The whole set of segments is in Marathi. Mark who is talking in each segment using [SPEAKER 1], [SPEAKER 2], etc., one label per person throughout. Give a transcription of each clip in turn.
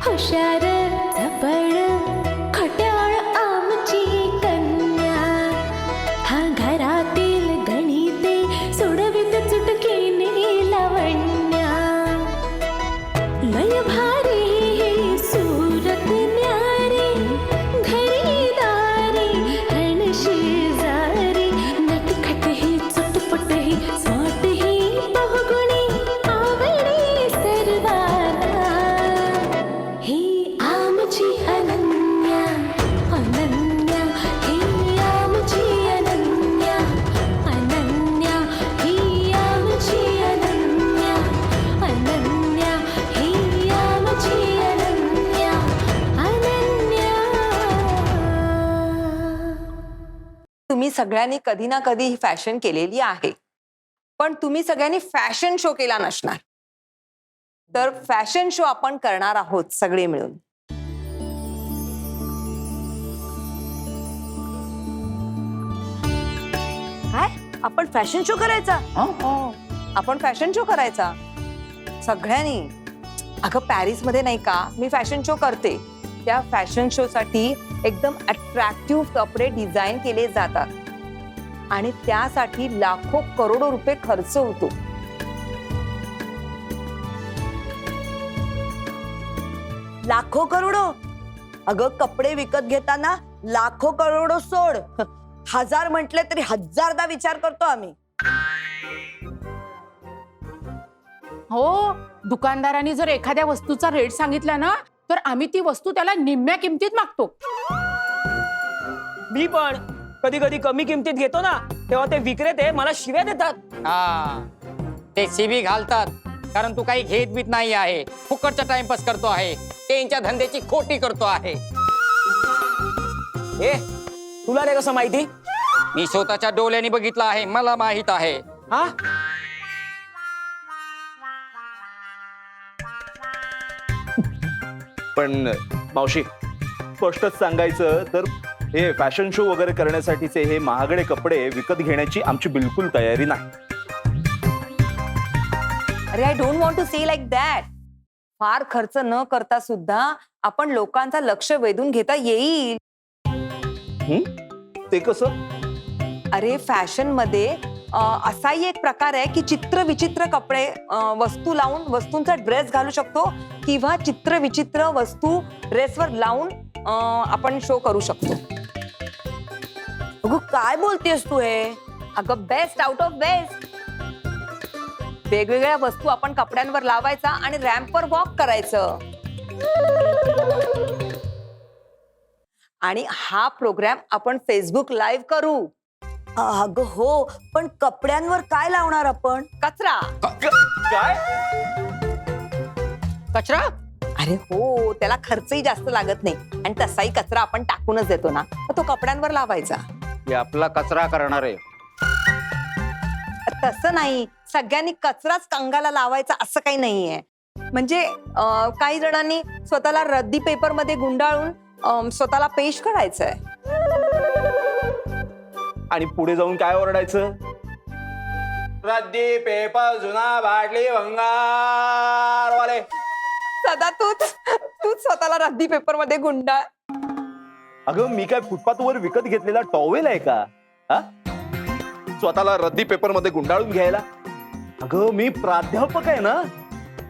[SPEAKER 1] हुशार चपळ खट्याळ आमची कन्या, हा घरातील गणिते सोडवित चुटकीने लावण्या. लय भारी ही सूरत न्यारी, घरी दारी हण शेजारी, नटखट ही चटपट ही स्मार्ट ही बहुगुणी आवडी सर्वांना. ही आमची अनन्या अनन्या, ही आमची अनन्या अनन्या, ही आमची अनन्या अनन्या, ही आमची अनन्या अनन्या.
[SPEAKER 2] तुम्ही सगळ्यांनी कधी ना कधी ही फॅशन केलेली आहे, पण तुम्ही सगळ्यांनी फॅशन शो केला नसणार. तर फॅशन शो आपण करणार आहोत सगळे मिळून.
[SPEAKER 3] काय आपण फॅशन शो करायचा?
[SPEAKER 2] आपण फॅशन शो करायचा सगळ्यांनी. अगं पॅरिस मध्ये नाही का मी फॅशन शो करते. त्या फॅशन शो साठी एकदम अट्रॅक्टिव्ह कपडे डिझाईन केले जातात आणि त्यासाठी लाखो करोडो रुपये खर्च होतो.
[SPEAKER 3] लाखो करोडो? अगं कपडे विकत घेताना लाखो करोडो सोड, हजार म्हटले तरी हजारदा विचार करतो आम्ही.
[SPEAKER 4] हो, दुकानदारांनी जर एखाद्या वस्तूचा रेट सांगितला ना, तर आम्ही ती वस्तू त्याला निम्म्या किमतीत मागतो.
[SPEAKER 5] मी पण कधी कधी कमी किमतीत घेतो ना, तेव्हा ते विक्रेते मला शिव्या देतात.
[SPEAKER 6] हा, ते सीबी घालतात कारण तू काही घेत बीत नाही आहे, फुकटचा टाइमपास करतो आहे, त्यांच्या धंद्याची खोटी करतो आहे.
[SPEAKER 5] ए तुला रे कसं माहिती?
[SPEAKER 6] मी स्वतःच्या डोळ्यांनी बघितलं आहे, मला माहित आहे.
[SPEAKER 5] हा
[SPEAKER 7] पण मावशी, स्पष्टच सांगायचं तर हे फॅशन शो वगैरे करण्यासाठीचे हे महागडे कपडे विकत घेण्याची आमची बिलकुल तयारी नाही.
[SPEAKER 2] अरे I don't want to say like that. फार खर्च न करता सुद्धा आपण लोकांचा लक्ष वेधून घेता येईल.
[SPEAKER 7] ते कसं?
[SPEAKER 2] अरे फॅशन मध्ये असाही एक प्रकार आहे की चित्र विचित्र कपडे वस्तू लावून वस्तूंचा ड्रेस घालू शकतो, किंवा चित्र विचित्र वस्तू ड्रेसवर लावून आपण शो करू शकतो.
[SPEAKER 3] अगं काय बोलतेस तू हे?
[SPEAKER 2] अगं बेस्ट आउट ऑफ बेस्ट. वेगवेगळ्या वस्तू आपण कपड्यांवर लावायचा आणि रॅम्पवर वॉक करायचं. आणि हा प्रोग्राम आपण फेसबुक लाईव्ह करू.
[SPEAKER 3] अगं हो, पण कपड्यांवर काय लावणार आपण?
[SPEAKER 2] कचरा.
[SPEAKER 7] काय?
[SPEAKER 6] कचरा?
[SPEAKER 2] अरे हो, त्याला खर्चही जास्त लागत नाही आणि तसाही कचरा आपण टाकूनच देतो ना, तर तो कपड्यांवर लावायचा.
[SPEAKER 6] हे आपला कचरा करणार आहे.
[SPEAKER 2] तसं नाही, सगळ्यांनी कचराच कंगाला लावायचा असं काही नाहीये. म्हणजे काही जणांनी स्वतःला रद्दी पेपर मध्ये गुंडाळून स्वतःला पेश करायचंय.
[SPEAKER 7] आणि पुढे जाऊन काय ओरडायचं? रद्दी पेपर जुना बाटली भंगार वाले.
[SPEAKER 2] सदा तूच स्वतःला रद्दी पेपर मध्ये गुंडाळ.
[SPEAKER 7] अगं मी काय फुटपाथवर विकत घेतलेला टॉवेल आहे का? हा, स्वतःला रद्दी पेपर मध्ये गुंडाळून घ्यायला? अगं मी प्राध्यापक आहे ना.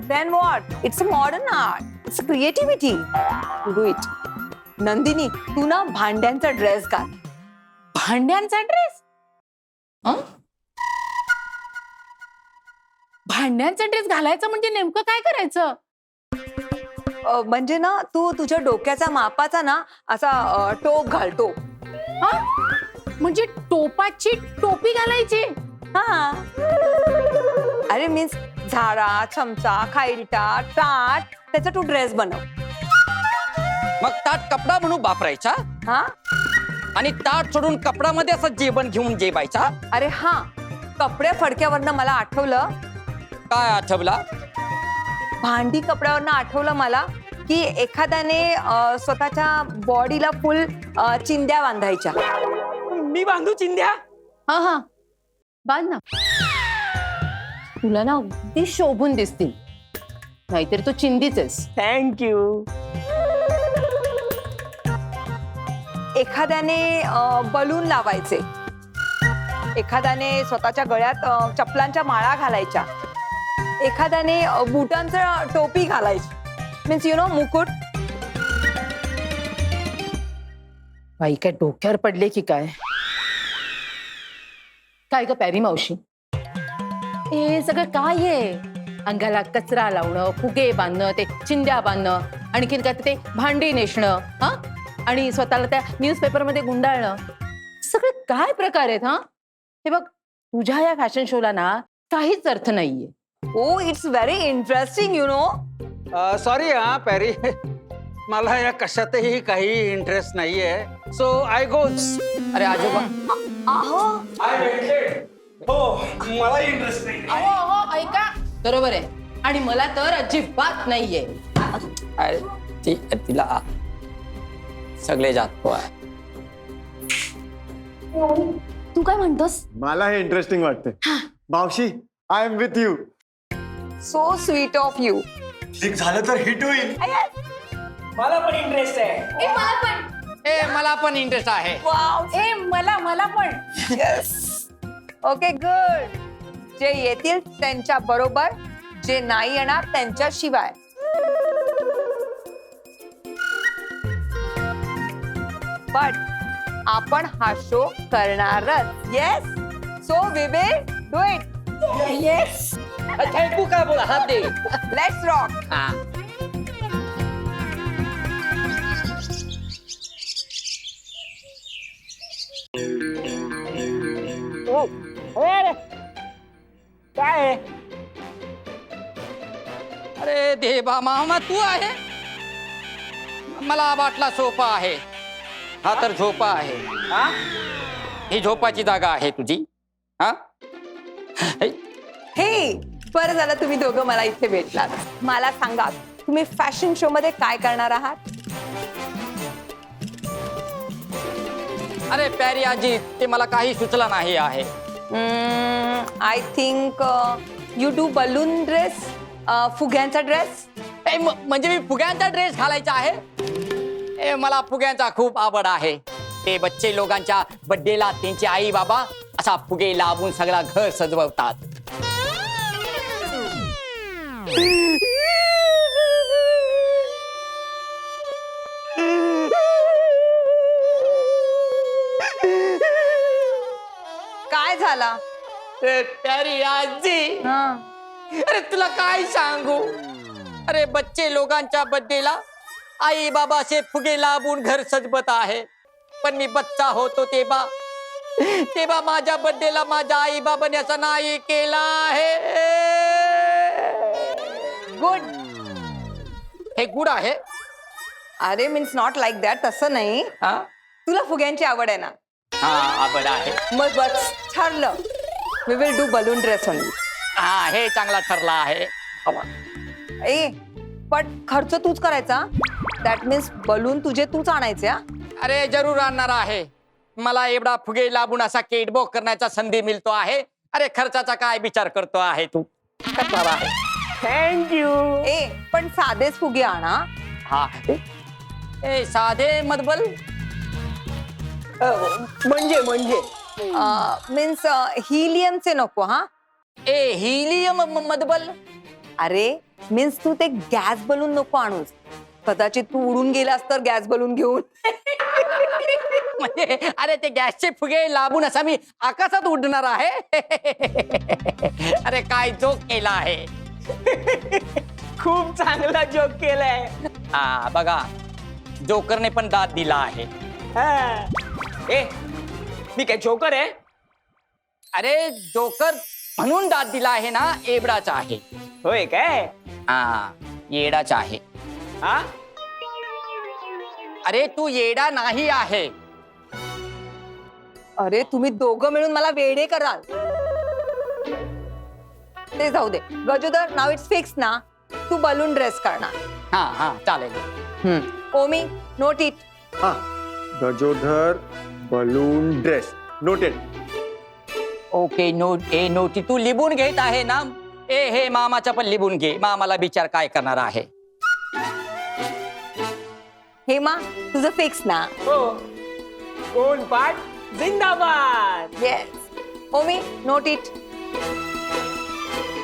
[SPEAKER 2] Then what? It's a modern art. It's a creativity. Do it. Nandini, तू ना भांड्यांचा ड्रेस घाल.
[SPEAKER 4] भांड्यांचा ड्रेस? भांड्यांचा ड्रेस घालायचं म्हणजे नेमकं काय करायचं?
[SPEAKER 2] म्हणजे ना तू तुझ्या डोक्याचा मापाचा ना असा टोप घालतो.
[SPEAKER 4] हा, म्हणजे टोपाची टोपी घालायची?
[SPEAKER 2] हा. अरे मीन्स झाडा, चमचा, खाईलटा, ताट, त्याचा तू ड्रेस बनव.
[SPEAKER 6] मग ताट कपडा म्हणून वापरायचा
[SPEAKER 2] हा,
[SPEAKER 6] आणि ताट सोडून कपडामध्ये असं जेवण घेऊन जेवायचा.
[SPEAKER 2] अरे हा, कपड्या फडक्यावरनं मला आठवलं.
[SPEAKER 6] काय आठवला?
[SPEAKER 2] भांडी कपड्यावरनं आठवलं मला की एखाद्याने स्वतःच्या बॉडीला फुल चिंध्या बांधायच्या.
[SPEAKER 5] मी बांधू चिंध्या?
[SPEAKER 4] हा हा, बांध ना. तुला ना अगदी शोभून दिसतील. नाहीतरी तू चिंदीच आहेस.
[SPEAKER 5] थँक्यू.
[SPEAKER 2] एखाद्याने बलून लावायचे, एखाद्याने स्वतःच्या गळ्यात चपलांच्या माळा घालायच्या, एखाद्याने बुटांचं टोपी घालायची, मीन्स यु नो मुकुट.
[SPEAKER 4] बाई काय डोक्यावर पडले की काय? काय ग पॅरी मावशी, हे सगळं काय आहे? अंगाला कचरा लावणं, फुगे बांधणं, ते चिंध्या बांधणं, आणखीन काय ते भांडी नेसणं, हा, आणि स्वतःला त्या न्यूजपेपर मध्ये गुंडाळणं, सगळे काय प्रकार आहेत? हा, हे बघ, तुझ्या या फॅशन शोला ना काहीच अर्थ नाहीये.
[SPEAKER 2] Oh it's very interesting you know.
[SPEAKER 8] Sorry हा पॅरी, मला या कशातही काही इंटरेस्ट नाहीये, सो आय गोज.
[SPEAKER 6] अरे आजोबा,
[SPEAKER 8] मला इंटरेस्ट नाही.
[SPEAKER 4] हो, ऐका, बरोबर आहे, आणि मला तर अजिबात नाहीये.
[SPEAKER 6] अरे तिला सगळे जातो आहे.
[SPEAKER 1] तू काय म्हणतोस?
[SPEAKER 9] मला हे इंटरेस्टिंग वाटतंय. मावशी, I am with you.
[SPEAKER 2] So sweet of you.
[SPEAKER 9] ठीक झालं तर हिट होईल.
[SPEAKER 5] मला पण इंटरेस्ट आहे.
[SPEAKER 1] मला पण.
[SPEAKER 6] मला पण इंटरेस्ट आहे.
[SPEAKER 4] मला पण.
[SPEAKER 2] Okay good. जे येतील त्यांच्या बरोबर, जे नाही येणार त्यांच्याशिवाय. बट आपण हा शो करणारच. Yes. So we will do it. Yes.
[SPEAKER 5] Thank you काय बोला हात दे.
[SPEAKER 2] Let's rock.
[SPEAKER 6] हा.
[SPEAKER 5] काय आहे?
[SPEAKER 6] अरे देवा मामा, तू आहे? मला वाटला सोफा आहे. हा तर झोपा आहे.
[SPEAKER 5] हा?
[SPEAKER 6] ही झोपाची जागा आहे तुझी. हा,
[SPEAKER 2] हे बरं झालं तुम्ही दोघं मला इथे भेटलात. मला सांगा, तुम्ही फॅशन शो मध्ये काय करणार आहात?
[SPEAKER 6] अरे प्यारी आजी, ते मला काही सुचलं नाही आहे.
[SPEAKER 2] I think you do balloon dress, फुग्यांचा ड्रेस.
[SPEAKER 6] म्हणजे मी फुग्यांचा ड्रेस घालायचा आहे. मला फुग्यांचा खूप आवड आहे. ते बच्चे लोकांच्या बर्थडेला त्यांचे आई बाबा असा फुगे लावून सगळा घर सजवतात.
[SPEAKER 2] काय झाला?
[SPEAKER 6] प्यारी आजी,
[SPEAKER 2] हा.
[SPEAKER 6] अरे तुला काय सांगू. अरे बच्चे लोकांच्या बर्थडेला आई बाबा से फुगे लावून घर सजवत आहे. पण मी बच्चा होतो तेव्हा माझ्या बर्थडेला माझ्या आई बाबाने असं नाही केला आहे.
[SPEAKER 2] गुड.
[SPEAKER 6] हे गुड आहे.
[SPEAKER 2] अरे मीन्स नॉट लाईक दॅट. तसं नाही.
[SPEAKER 6] हा,
[SPEAKER 2] तुला फुग्यांची आवड आहे ना?
[SPEAKER 6] आवड आहे.
[SPEAKER 2] मग बस ठरलं. We will do balloon dress only.
[SPEAKER 6] हा, हे चांगला ठरला आहे.
[SPEAKER 2] ए पण खर्च तूच करायचा. दॅट मीन्स बलून तुझे तूच आणायचे. हा.
[SPEAKER 6] अरे जरूर आणणार आहे. मला एवढा फुगे लावून असा केटबॉक करण्याचा संधी मिळतो आहे. अरे खर्चाचा काय विचार करतो आहे तू? करणार आहे.
[SPEAKER 5] थँक्यू.
[SPEAKER 2] ए पण साधेच फुगे आणा.
[SPEAKER 6] हा, ए साधे मधबल
[SPEAKER 5] म्हणजे
[SPEAKER 2] मीन्स हिलियमचे नको. हा.
[SPEAKER 6] ए हिलियम मधबल.
[SPEAKER 2] अरे मीन्स तू ते गॅस बलून नको आणूस. कदाचित तू उडून गेलास तर गॅस बलून घेऊन.
[SPEAKER 6] म्हणजे अरे ते गॅसचे फुगे लावून असा मी आकाशात उडणार आहे. अरे काय जोक केला आहे.
[SPEAKER 5] खूप चांगला जोक केलाय.
[SPEAKER 6] हा बघा, जोकरने पण दाद दिला आहे.
[SPEAKER 5] हा. ए मी काय जोकर आहे?
[SPEAKER 6] अरे जोकर म्हणून दाद दिला आहे ना, एवढाच आहे.
[SPEAKER 5] होय काय?
[SPEAKER 6] हा, येडाच आहे.
[SPEAKER 5] हा?
[SPEAKER 6] अरे तू येडा नाही आहे.
[SPEAKER 2] अरे तुम्ही दोघं मिळून मला वेडे कराल. ते जाऊ दे. गजोदर, नाव इट्स फिक्स ना. तू बलून ड्रेस करणार.
[SPEAKER 6] हा चालेल.
[SPEAKER 2] Omi, note it.
[SPEAKER 9] हा, Gajodhar balloon dress. Noted.
[SPEAKER 6] Okay, note. तू लिहून घेत आहे ना? ए हे मामाच्या पल्ली बुन घे, मामाला विचार काय करणार आहे.
[SPEAKER 2] हेमा तुझं फिक्स ना?
[SPEAKER 5] हो कोण पाठ जिंदाबाद.
[SPEAKER 2] येस. Omi note it.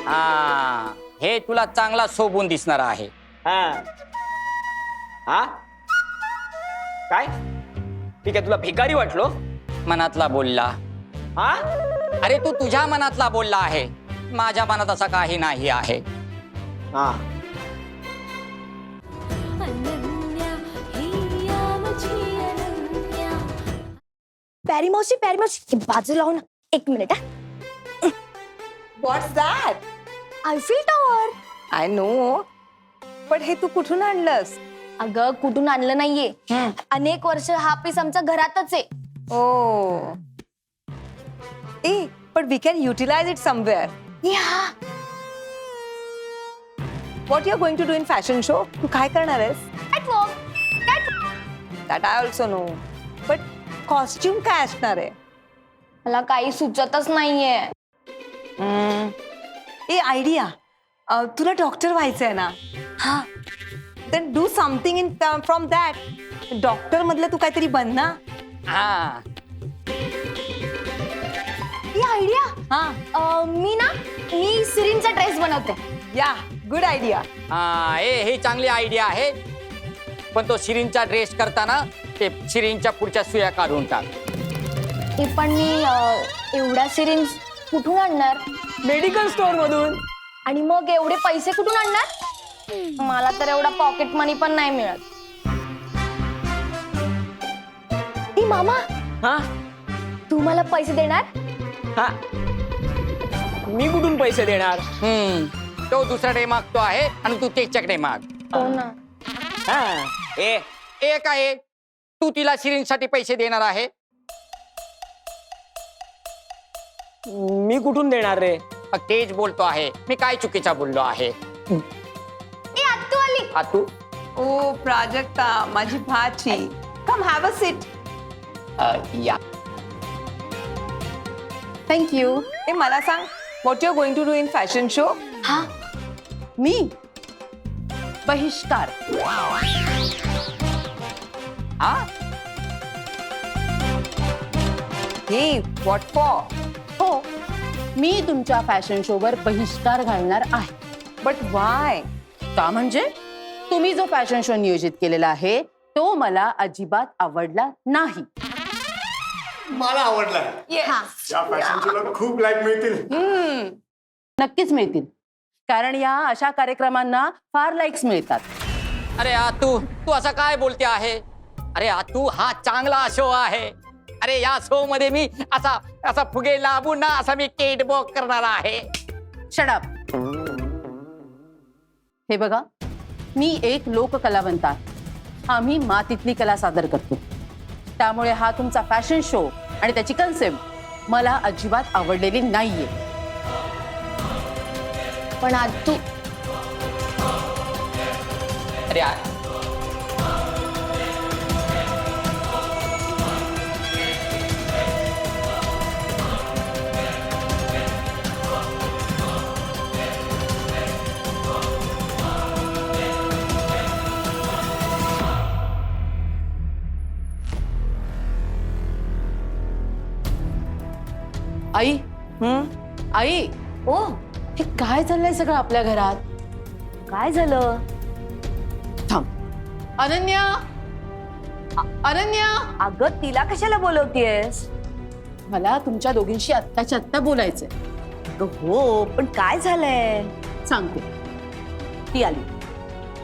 [SPEAKER 6] हा हे तुला चांगला शोभून दिसणार आहे.
[SPEAKER 5] हा हा काय ठीक आहे, तुला भिकारी वाटलो?
[SPEAKER 6] मनातला बोलला.
[SPEAKER 5] हा
[SPEAKER 6] अरे तू तुझ्या मनातला बोलला आहे, माझ्या मनात असा काही नाही आहे.
[SPEAKER 5] हा
[SPEAKER 1] पॅरी मावशी बाजू लावून एक minute.
[SPEAKER 2] What's that?
[SPEAKER 1] Eiffel tower.
[SPEAKER 2] I know, पण हे तू कुठून आणलंस?
[SPEAKER 1] अगं कुठून आणलं नाहीये, अनेक वर्ष हा पीस आमच्या घरातच आहे.
[SPEAKER 2] ओ ए पण we can utilize it somewhere.
[SPEAKER 1] Yeah
[SPEAKER 2] what you are going to do in fashion show? तू काय करणार आहेस? That I also know, but costume काय असणार आहे?
[SPEAKER 1] मला काही सुचतच नाहीये.
[SPEAKER 2] ए आयडिया, तुला डॉक्टर व्हायचंय ना?
[SPEAKER 1] हा
[SPEAKER 2] then do something in from that. Doctor मधलं तू काहीतरी बन ना.
[SPEAKER 6] हा
[SPEAKER 1] ही आयडिया.
[SPEAKER 2] हा
[SPEAKER 1] मी सिरीनचा ड्रेस बनवते.
[SPEAKER 2] या गुड आयडिया.
[SPEAKER 6] हा हे चांगली आयडिया आहे, पण तो शिरीनचा ड्रेस करताना ते शिरीनच्या पुढच्या सुया काढून टाक.
[SPEAKER 1] ते पण मी एवढ्या सिरीन कुठून आणणार?
[SPEAKER 5] मेडिकल स्टोअर मधून.
[SPEAKER 1] आणि मग एवढे पैसे कुठून आणणार? मला तर एवढा पॉकेट मनी पण नाही मिळत. ई मामा,
[SPEAKER 5] हा
[SPEAKER 1] तू मला पैसे देणार?
[SPEAKER 5] हा मी कुठून पैसे देणार?
[SPEAKER 6] तो दुसऱ्याकडे मागतो आहे आणि तू त्याच्याकडे माग.
[SPEAKER 1] हो ना.
[SPEAKER 5] हा
[SPEAKER 6] ए काय तू तिला शिरीनसाठी पैसे देणार आहे?
[SPEAKER 5] मी कुठून देणार रे?
[SPEAKER 6] तेच बोलतो आहे मी, काय चुकीचा बोललो आहे?
[SPEAKER 1] ए आत्तू आली.
[SPEAKER 6] आ तू
[SPEAKER 2] ओ प्राजक्ता माझी भाची, कम हॅव अ सीट.
[SPEAKER 6] या
[SPEAKER 4] थँक्यू.
[SPEAKER 2] ए मला सांग, what you are going to do in fashion show?
[SPEAKER 1] हा
[SPEAKER 4] मी बहिष्कार.
[SPEAKER 6] हा
[SPEAKER 2] हे व्हॉट फॉर?
[SPEAKER 4] हो, मी तुमच्या फॅशन शोवर बहिष्कार घालणार आहे.
[SPEAKER 2] But why?
[SPEAKER 4] का म्हणजे तुम्ही जो फॅशन शो नियोजित केलेला आहे तो मला अजिबात आवडला नाही.
[SPEAKER 9] मला आवडलाय. या फॅशन शोला खूप लाईक मिळतील.
[SPEAKER 4] नक्कीच मिळतील, कारण या अशा कार्यक्रमांना फार लाईक्स मिळतात.
[SPEAKER 6] अरे तू असं काय बोलते आहे? अरे तू हा चांगला शो आहे. अरे या शो मध्ये मी असा फुगे लावून ना असा मी केट बॉक करणार आहे.
[SPEAKER 4] Shut up. हे बघा, मी एक लोककलावंत आहे. आम्ही मातीतली कला सादर करतो, त्यामुळे हा तुमचा फॅशन शो आणि त्याची कन्सेप्ट मला अजिबात आवडलेली नाहीये.
[SPEAKER 1] पण आत्तू,
[SPEAKER 6] अरे
[SPEAKER 4] आई, आई,
[SPEAKER 1] ओ
[SPEAKER 4] हे काय चाललंय सगळं आपल्या घरात?
[SPEAKER 1] काय झालं?
[SPEAKER 4] थांब. अनन्या, अनन्या,
[SPEAKER 3] अगं तिला कशाला बोलवतीयस?
[SPEAKER 4] मला तुमच्या दोघींशी आत्ताच्या आत्ता बोलायचंय.
[SPEAKER 3] अगं हो, पण काय झालंय?
[SPEAKER 4] सांगते. ती आली.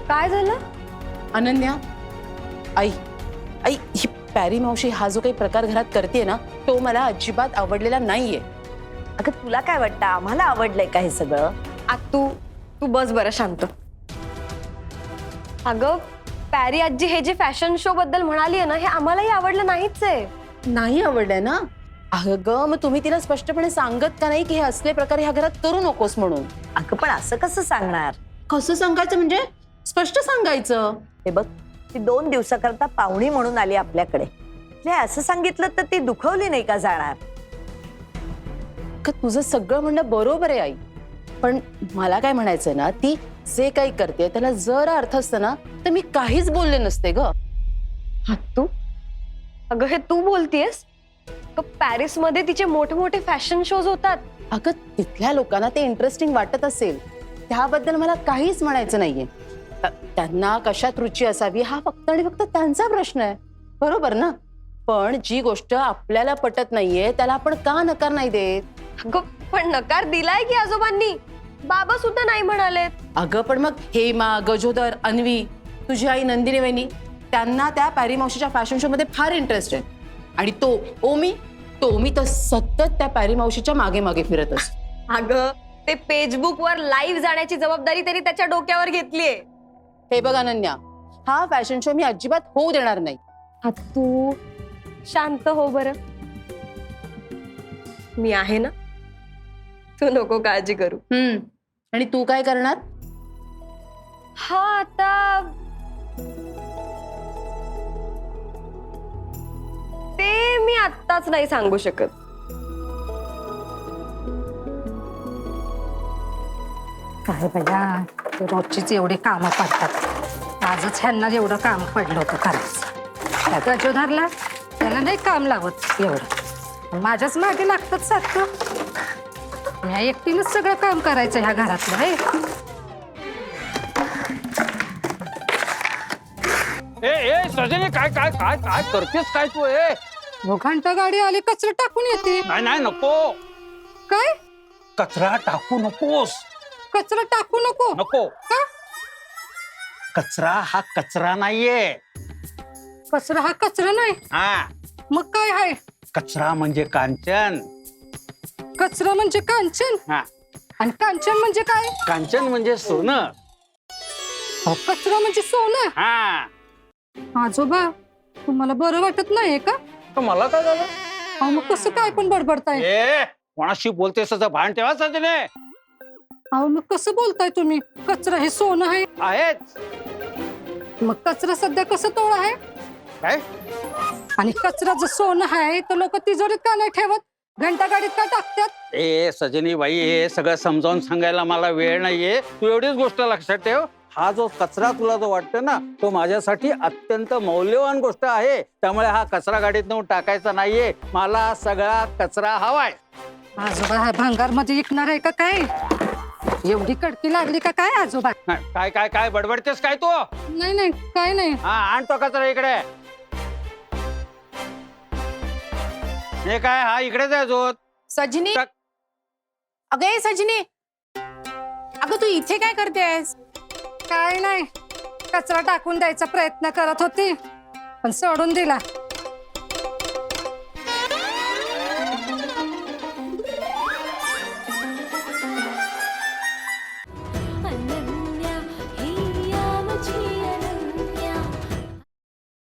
[SPEAKER 1] काय झालं?
[SPEAKER 4] अनन्या, आई, आई, ही पॅरी मावशी हा जो काही प्रकार घरात करते ना तो मला अजिबात आवडलेला नाहीये.
[SPEAKER 3] अगं तुला काय वाटतं, आम्हाला आवडलंय का हे सगळं?
[SPEAKER 1] तू बस बरं शांत. अगं पॅरी आजी हे जे फॅशन शो बद्दल म्हणाली आहे ना, हे आम्हालाही आवडलं नाहीच आहे.
[SPEAKER 4] नाही आवडलंय ना? अगं मग तुम्ही तिला स्पष्टपणे सांगत का नाही की हे असले प्रकार ह्या घरात करू नकोस म्हणून?
[SPEAKER 3] अगं पण असं कसं सांगणार?
[SPEAKER 4] कसं सांगायचं म्हणजे? स्पष्ट सांगायचं.
[SPEAKER 3] हे बघ, ती 2 दिवसाकरता पाहुणी म्हणून आली आपल्याकडे. जे असं सांगितलं तर ती दुखवली नाही का जाणार?
[SPEAKER 4] तुझं सगळं म्हणणं बरोबर आहे आई, पण मला काय म्हणायचंय ना, ती जे काही करते त्याला जर अर्थ असतं ना तर मी काहीच बोलले नसते ग.
[SPEAKER 1] तू अगं हे तू बोलतीयस? पॅरिस मध्ये तिचे मोठे मोठे फॅशन शोज होतात.
[SPEAKER 4] अगं तिथल्या लोकांना ते इंटरेस्टिंग वाटत असेल त्याबद्दल मला काहीच म्हणायचं नाहीये. त्यांना कशात रुची असावी हा फक्त आणि फक्त त्यांचा प्रश्न आहे, बरोबर ना? पण जी गोष्ट आपल्याला पटत नाहीये त्याला आपण का नकार नाही देत?
[SPEAKER 1] अगं पण नकार दिलाय की आजोबांनी, बाबा सुद्धा नाही म्हणालेत.
[SPEAKER 4] अगं पण मग हेमा, गजोदर, अन्वी, तुझी आई नंदिनी वहिनी, त्यांना त्या पॅरी मावशीच्या फॅशन शो मध्ये फार इंटरेस्ट आहे. आणि तो ओमी तर सतत त्या पॅरी मावशीच्या मागे मागे फिरत असतो.
[SPEAKER 1] अगं ते फेसबुक वर लाईव्ह जाण्याची जबाबदारी त्यांनी त्याच्या डोक्यावर घेतलीये.
[SPEAKER 4] हे बघ अनन्या, हा फॅशन शो मी अजिबात होऊ देणार नाही.
[SPEAKER 1] तू शांत हो बरं, मी आहे ना, तू नको काळजी करू.
[SPEAKER 4] आणि तू काय करणार?
[SPEAKER 1] हा आता ते मी आत्ताच नाही सांगू शकत.
[SPEAKER 10] काय बघा, रोजचीच एवढे कामं पडतात. आजच ह्यांना एवढं काम पडलं होतं करायचं. त्या गजोधरला त्याला नाही काम लावत एवढं, माझ्याच मागे लागतात सारखं. ह्या एकटीनंच सगळं काम करायचं ह्या घरातलं.
[SPEAKER 8] ए सजनी, काय काय काय काय करतेस काय तू?
[SPEAKER 10] घंटा गाडी आली कचरा टाकून येते.
[SPEAKER 8] नाही नाही, नको.
[SPEAKER 10] काय
[SPEAKER 8] कचरा टाकू नकोस.
[SPEAKER 10] कचरा टाकू नको?
[SPEAKER 8] नको.
[SPEAKER 10] का?
[SPEAKER 8] कचरा हा कचरा नाहीये.
[SPEAKER 10] कचरा हा कचरा नाही?
[SPEAKER 8] हा,
[SPEAKER 10] मग काय आहे?
[SPEAKER 8] कचरा म्हणजे कांचन.
[SPEAKER 10] कचरा म्हणजे कांचन?
[SPEAKER 8] हा,
[SPEAKER 10] आणि कांचन म्हणजे काय?
[SPEAKER 8] कांचन म्हणजे सोनं.
[SPEAKER 10] कचरा म्हणजे सोनं?
[SPEAKER 8] हा.
[SPEAKER 10] आजोबा तुम्हाला बरं वाटत नाहीये का?
[SPEAKER 8] तर मला काय झालं?
[SPEAKER 10] मग कसं काय पण बडबडताय?
[SPEAKER 8] कोणाशी बोलतेस त्याचं भान ठेवा सजने.
[SPEAKER 10] अहो मग कसं बोलताय तुम्ही? कचरा हे सोनं आहे.
[SPEAKER 8] आहेच.
[SPEAKER 10] मग कचरा सध्या कसं तोड आहे?
[SPEAKER 8] काय?
[SPEAKER 10] आणि कचरा जर सोनं आहे तर लोक तिजोरीत का नाही ठेवत, घंटा गाडीत का टाकतात?
[SPEAKER 8] सजनी बाई, हे सगळं समजावून सांगायला मला वेळ नाहीये. तू एवढीच गोष्ट लक्षात ठेव, हा जो कचरा तुला जो वाटतो ना तो माझ्यासाठी अत्यंत मौल्यवान गोष्ट आहे. त्यामुळे हा कचरा गाडीत नेऊन टाकायचा नाहीये. मला सगळा कचरा हवाय.
[SPEAKER 10] आजोबा हा भांगार मध्ये विकणार आहे का काय? एवढी कडकी लागली का काय आजोबा?
[SPEAKER 8] काय काय काय बडबडतेस काय तू?
[SPEAKER 10] नाही नाही, काय नाही.
[SPEAKER 8] हा, आण तो कचरा इकडे. हे काय, हा इकडेच आहे जो.
[SPEAKER 4] सजनी, अगं सजनी, अगं तू इथे काय करतेस?
[SPEAKER 10] काय नाही, कचरा टाकून द्यायचा प्रयत्न करत होती पण सोडून दिला.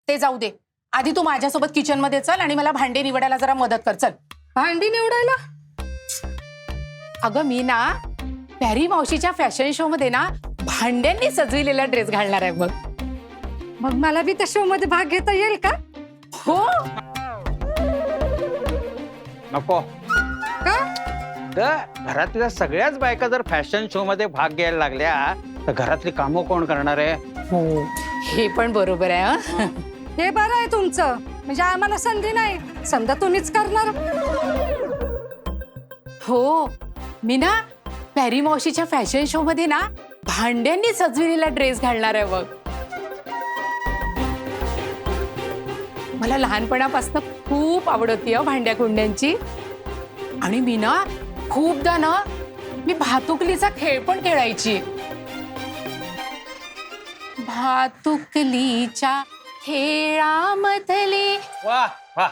[SPEAKER 4] ते जाऊ दे, आधी तू माझ्यासोबत किचन मध्ये चल आणि मला भांडे निवडायला जरा मदत कर. चल.
[SPEAKER 10] भांडी निवडायला?
[SPEAKER 4] अगं मी ना पॅरी मावशीच्या फॅशन शो मध्ये ना भांड्यांनी सजविलेला ड्रेस घालणार आहे बघ.
[SPEAKER 10] मग मला बी त्या शो मध्ये भाग घेता येईल का?
[SPEAKER 4] हो.
[SPEAKER 8] नको.
[SPEAKER 10] का?
[SPEAKER 8] घरातल्या सगळ्याच बायका जर फॅशन शो मध्ये भाग घ्यायला लागल्या तर घरातली कामं कोण करणार आहे?
[SPEAKER 4] हो, हे पण बरोबर आहे. हं.
[SPEAKER 10] हे बरं आहे तुमचं, म्हणजे आम्हाला संधी नाही, समजा तुम्हीच करणार.
[SPEAKER 4] हो, मी ना पॅरी मावशीच्या फॅशन शो मध्ये ना भांड्यांनी सजविलेला ड्रेस घालणार आहे बघ. मला लहानपणापासून खूप आवड होती भांड्या कुंड्यांची. आणि मी ना खूपदा ना मी भातुकलीचा खेळ पण खेळायची. भातुकलीच्या खेळामधले.
[SPEAKER 8] वा वा.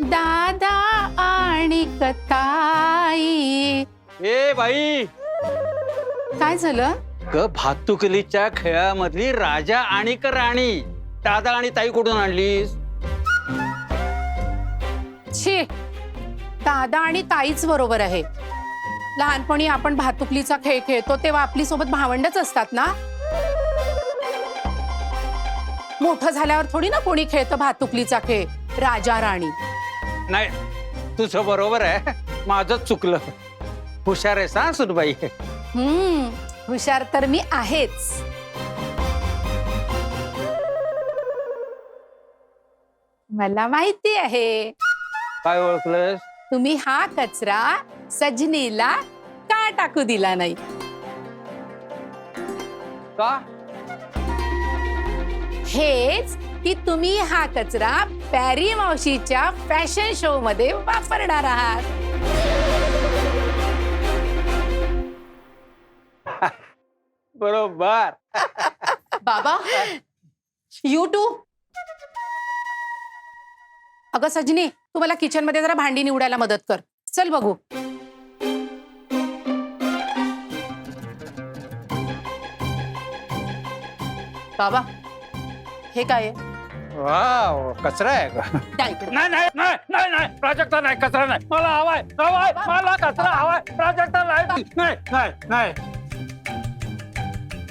[SPEAKER 4] दादा आणि कताई.
[SPEAKER 8] ए बाई,
[SPEAKER 4] काय झालं?
[SPEAKER 8] भातुकलीच्या खेळामधली राजा आणि राणी दादा आणि ताई कुठून आणलीस?
[SPEAKER 4] छे, दादा आणि ताईच बरोबर आहे. लहानपणी आपण भातुकलीचा खेळ खेळतो तेव्हा आपली सोबत भावंडच असतात ना. मोठं झाल्यावर थोडी ना कोणी खेळतं भातुकलीचा खेळ राजा राणी.
[SPEAKER 8] नाही, तुझं बरोबर आहे, माझंच चुकलं. हुशार आहे सा सुनबाई.
[SPEAKER 4] हुशार तर मी आहेच. मला माहिती आहे
[SPEAKER 8] काय ओळखलंस?
[SPEAKER 4] तुम्ही हा कचरा सजनीला का टाकू दिला नाही.
[SPEAKER 8] का?
[SPEAKER 4] हेच की तुम्ही हा कचरा पॅरी मावशीच्या फॅशन शो मध्ये वापरणार आहात.
[SPEAKER 8] बरोबर.
[SPEAKER 4] बाबा यू टू. अगं सजनी, तू मला किचन मध्ये जरा भांडी निवडायला मदत कर. चल बघू. बाबा हे काय आहे?
[SPEAKER 8] वाव, कचरा आहे का?
[SPEAKER 4] द्या इकडे.
[SPEAKER 8] नाही नाही नाही नाही नाही, प्राजक्ता नाही, कचरा नाही. मला हवाय, हवाय, मला कचरा हवाय. प्राजक्ता नाही नाही नाही नाही.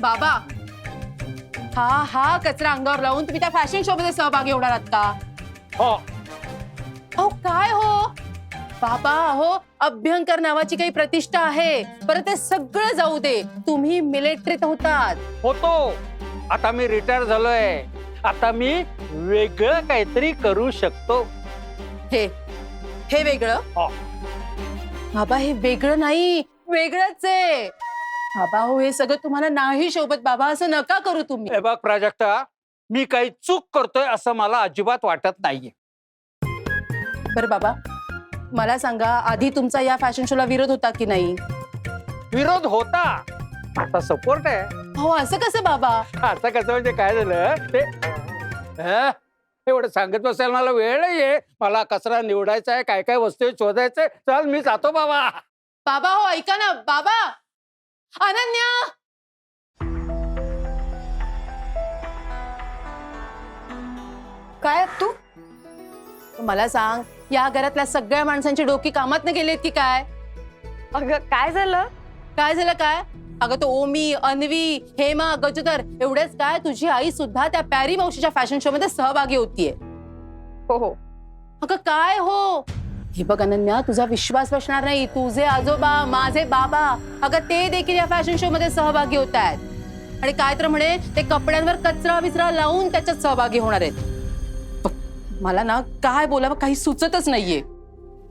[SPEAKER 4] बाबा हा कचरा अंगावर लावून तुम्ही त्या फॅशन शो मध्ये सहभागी होणार आहात का?
[SPEAKER 8] हो.
[SPEAKER 4] अहो काय हो बाबा, हो अभ्यंकर नावाची काही प्रतिष्ठा आहे. बरं ते सगळं जाऊ दे, तुम्ही मिलिटरीत होतात.
[SPEAKER 8] होतो. आता मी रिटायर झालोय. आता मी वेगळं काहीतरी करू शकतो.
[SPEAKER 4] हे वेगळं?
[SPEAKER 8] हो.
[SPEAKER 4] बाबा हे वेगळं नाही, वेगळंच आहे. बाबा हो हे सगळं तुम्हाला नाही शोभत. बाबा असं नका करू तुम्ही.
[SPEAKER 8] हे बघ प्राजक्ता, मी काही चूक करतोय असं मला अजिबात वाटत नाहीये.
[SPEAKER 4] बरं बाबा मला सांगा, आधी तुमचा या फॅशन शोला विरोध होता की नाही?
[SPEAKER 8] विरोध होता, आता सपोर्ट आहे.
[SPEAKER 4] हो असं कसं बाबा?
[SPEAKER 8] आता कसं म्हणजे काय झालं ते एवढं सांगत बसायला मला वेळ नाहीये. मला कचरा निवडायचा आहे, काय काय वस्तू शोधायचंय. चल मी जातो बाबा.
[SPEAKER 4] बाबा हो ऐका ना. बाबा अनन्या.
[SPEAKER 1] काय तू?
[SPEAKER 4] मला सांग, या घरातल्या सगळ्या माणसांची डोकी कामात न गेलेत की काय?
[SPEAKER 1] अगं काय झालं?
[SPEAKER 4] काय झालं काय? अगं तो ओमी, अन्वी, हेमा, गजोदर एवढेच काय, तुझी आई सुद्धा त्या पॅरी मावशीच्या फॅशन शो मध्ये सहभागी होतीये.
[SPEAKER 1] हो हो.
[SPEAKER 4] अगं काय हो? हे बघ अनन्या, तुझा विश्वास बसणार नाही. तुझे आजोबा, माझे बाबा, अगं ते देखील या फॅशन शो मध्ये सहभागी होत आहेत. आणि काय तर म्हणे ते कपड्यांवर कचरा विचरा लावून त्याच्यात सहभागी होणार आहेत. मला ना काय बोलावं काही सुचतच नाहीये.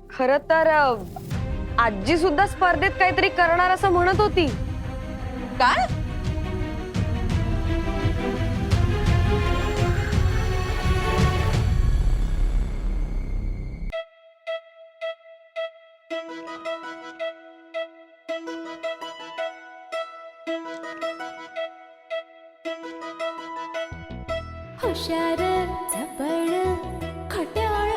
[SPEAKER 1] खरं तर आजी सुद्धा स्पर्धेत काहीतरी करणार असं म्हणत होती.
[SPEAKER 4] काय?
[SPEAKER 11] हुशार झपड खट्याळ